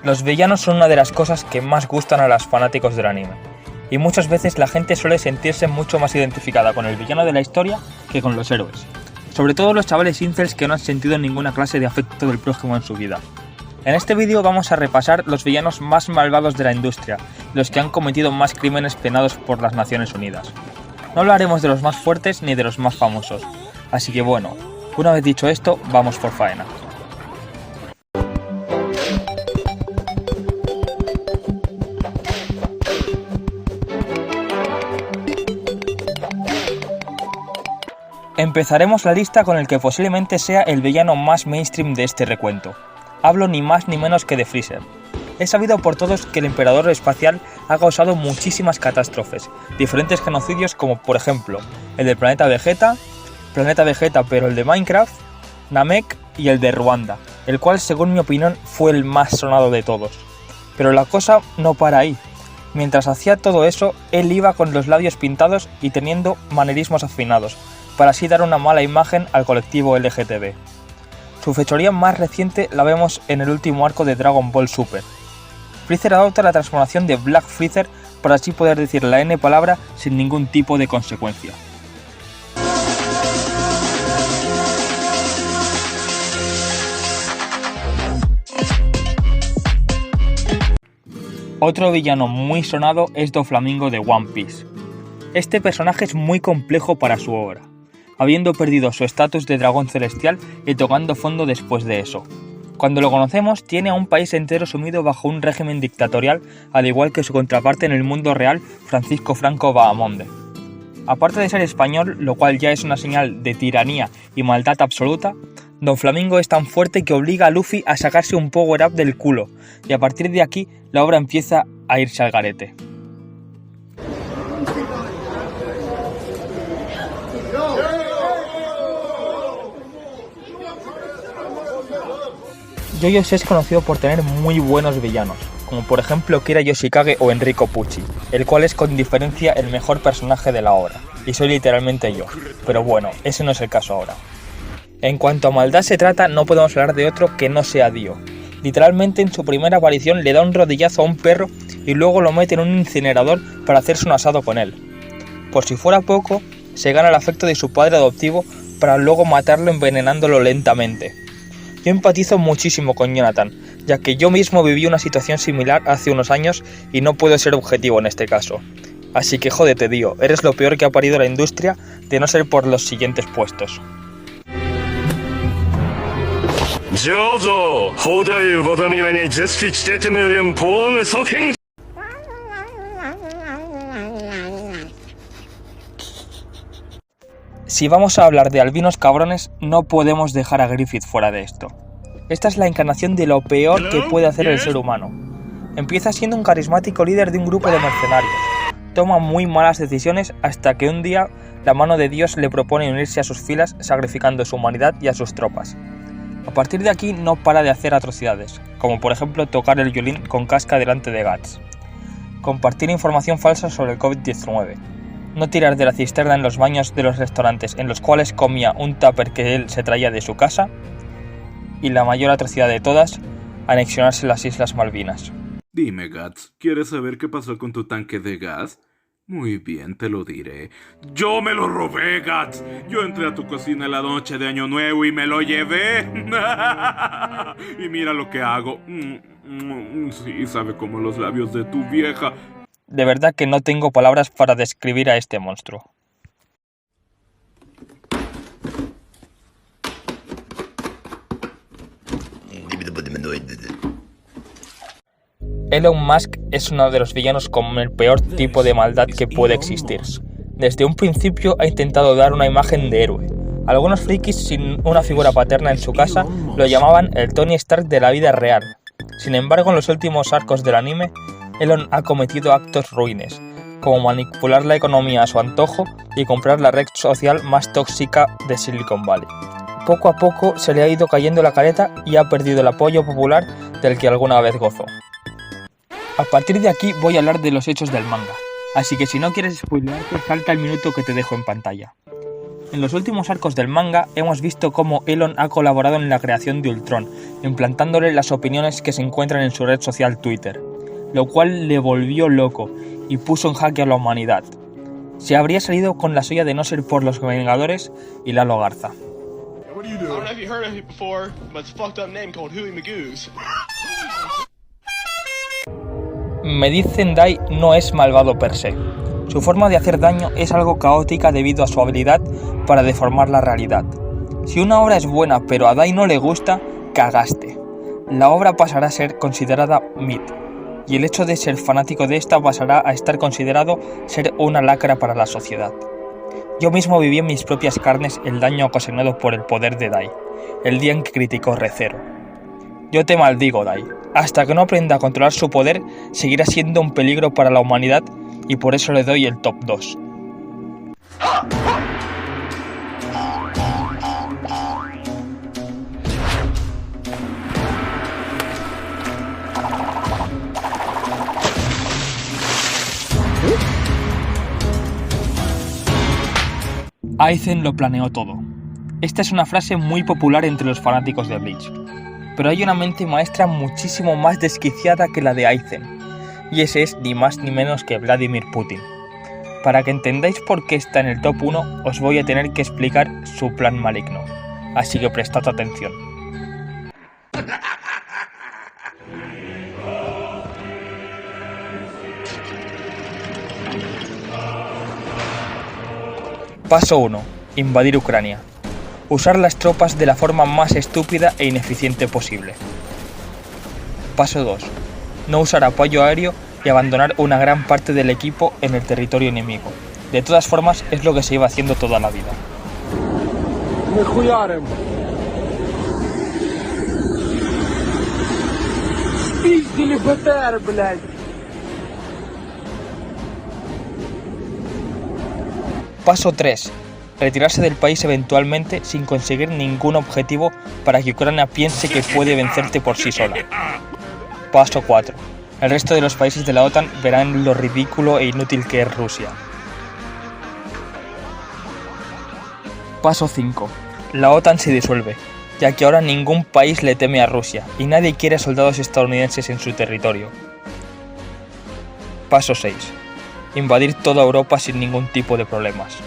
Los villanos son una de las cosas que más gustan a los fanáticos del anime, y muchas veces la gente suele sentirse mucho más identificada con el villano de la historia que con los héroes, sobre todo los chavales incels que no han sentido ninguna clase de afecto del prójimo en su vida. En este vídeo vamos a repasar los villanos más malvados de la industria, los que han cometido más crímenes penados por las Naciones Unidas. No hablaremos de los más fuertes ni de los más famosos, así que bueno, una vez dicho esto, vamos por faena. Empezaremos la lista con el que posiblemente sea el villano más mainstream de este recuento. Hablo ni más ni menos que de Freezer. Es sabido por todos que el emperador espacial ha causado muchísimas catástrofes, diferentes genocidios como por ejemplo el del Planeta Vegeta pero el de Minecraft, Namek y el de Ruanda, el cual según mi opinión fue el más sonado de todos. Pero la cosa no para ahí. Mientras hacía todo eso, él iba con los labios pintados y teniendo manerismos afinados, para así dar una mala imagen al colectivo LGTB. Su fechoría más reciente la vemos en el último arco de Dragon Ball Super. Freezer adopta la transformación de Black Freezer para así poder decir la N palabra sin ningún tipo de consecuencia. Otro villano muy sonado es Doflamingo de One Piece. Este personaje es muy complejo para su obra, habiendo perdido su estatus de dragón celestial y tocando fondo después de eso. Cuando lo conocemos, tiene a un país entero sumido bajo un régimen dictatorial, al igual que su contraparte en el mundo real, Francisco Franco Bahamonde. Aparte de ser español, lo cual ya es una señal de tiranía y maldad absoluta, Doflamingo es tan fuerte que obliga a Luffy a sacarse un power-up del culo, y a partir de aquí la obra empieza a irse al garete. JoJo's es conocido por tener muy buenos villanos, como por ejemplo Kira Yoshikage o Enrico Pucci, el cual es con diferencia el mejor personaje de la obra, y soy literalmente yo, pero bueno, ese no es el caso ahora. En cuanto a maldad se trata, no podemos hablar de otro que no sea Dio. Literalmente en su primera aparición le da un rodillazo a un perro y luego lo mete en un incinerador para hacerse un asado con él. Por si fuera poco, se gana el afecto de su padre adoptivo para luego matarlo envenenándolo lentamente. Yo empatizo muchísimo con Jonathan, ya que yo mismo viví una situación similar hace unos años y no puedo ser objetivo en este caso. Así que jódete Dio, eres lo peor que ha parido la industria de no ser por los siguientes puestos. Si vamos a hablar de albinos cabrones, no podemos dejar a Griffith fuera de esto. Esta es la encarnación de lo peor que puede hacer el ser humano. Empieza siendo un carismático líder de un grupo de mercenarios. Toma muy malas decisiones hasta que un día la mano de Dios le propone unirse a sus filas sacrificando su humanidad y a sus tropas. A partir de aquí no para de hacer atrocidades, como por ejemplo tocar el violín con Casca delante de Guts, compartir información falsa sobre el COVID-19, no tirar de la cisterna en los baños de los restaurantes en los cuales comía un tupper que él se traía de su casa, y la mayor atrocidad de todas, anexionarse las Islas Malvinas. Dime, Guts, ¿quieres saber qué pasó con tu tanque de gas? Muy bien, te lo diré. ¡Yo me lo robé, Guts! Yo entré a tu cocina la noche de Año Nuevo y me lo llevé. Y mira lo que hago. Sí, sabe como los labios de tu vieja. De verdad que no tengo palabras para describir a este monstruo. Elon Musk es uno de los villanos con el peor tipo de maldad que puede existir. Desde un principio ha intentado dar una imagen de héroe. Algunos frikis sin una figura paterna en su casa lo llamaban el Tony Stark de la vida real. Sin embargo, en los últimos arcos del anime, Elon ha cometido actos ruines, como manipular la economía a su antojo y comprar la red social más tóxica de Silicon Valley. Poco a poco se le ha ido cayendo la careta y ha perdido el apoyo popular del que alguna vez gozó. A partir de aquí voy a hablar de los hechos del manga, así que si no quieres spoilearte, salta el minuto que te dejo en pantalla. En los últimos arcos del manga hemos visto cómo Elon ha colaborado en la creación de Ultron, implantándole las opiniones que se encuentran en su red social Twitter, lo cual le volvió loco y puso en jaque a la humanidad. Se habría salido con la suya de no ser por los Vengadores y Lalo Garza. Me dicen Dai no es malvado per se. Su forma de hacer daño es algo caótica debido a su habilidad para deformar la realidad. Si una obra es buena pero a Dai no le gusta, cagaste. La obra pasará a ser considerada mid, y el hecho de ser fanático de esta pasará a estar considerado ser una lacra para la sociedad. Yo mismo viví en mis propias carnes el daño ocasionado por el poder de Dai, el día en que criticó Re:Zero. Yo te maldigo, Dai. Hasta que no aprenda a controlar su poder, seguirá siendo un peligro para la humanidad y por eso le doy el top 2. Aizen lo planeó todo. Esta es una frase muy popular entre los fanáticos de Bleach. Pero hay una mente maestra muchísimo más desquiciada que la de Aizen, y ese es ni más ni menos que Vladimir Putin. Para que entendáis por qué está en el top 1, os voy a tener que explicar su plan maligno, así que prestad atención. Paso 1. Invadir Ucrania. Usar las tropas de la forma más estúpida e ineficiente posible. Paso 2. No usar apoyo aéreo y abandonar una gran parte del equipo en el territorio enemigo. De todas formas, es lo que se iba haciendo toda la vida. Paso 3. Retirarse del país eventualmente sin conseguir ningún objetivo para que Ucrania piense que puede vencerte por sí sola. Paso 4. El resto de los países de la OTAN verán lo ridículo e inútil que es Rusia. Paso 5. La OTAN se disuelve, ya que ahora ningún país le teme a Rusia y nadie quiere soldados estadounidenses en su territorio. Paso 6. Invadir toda Europa sin ningún tipo de problemas.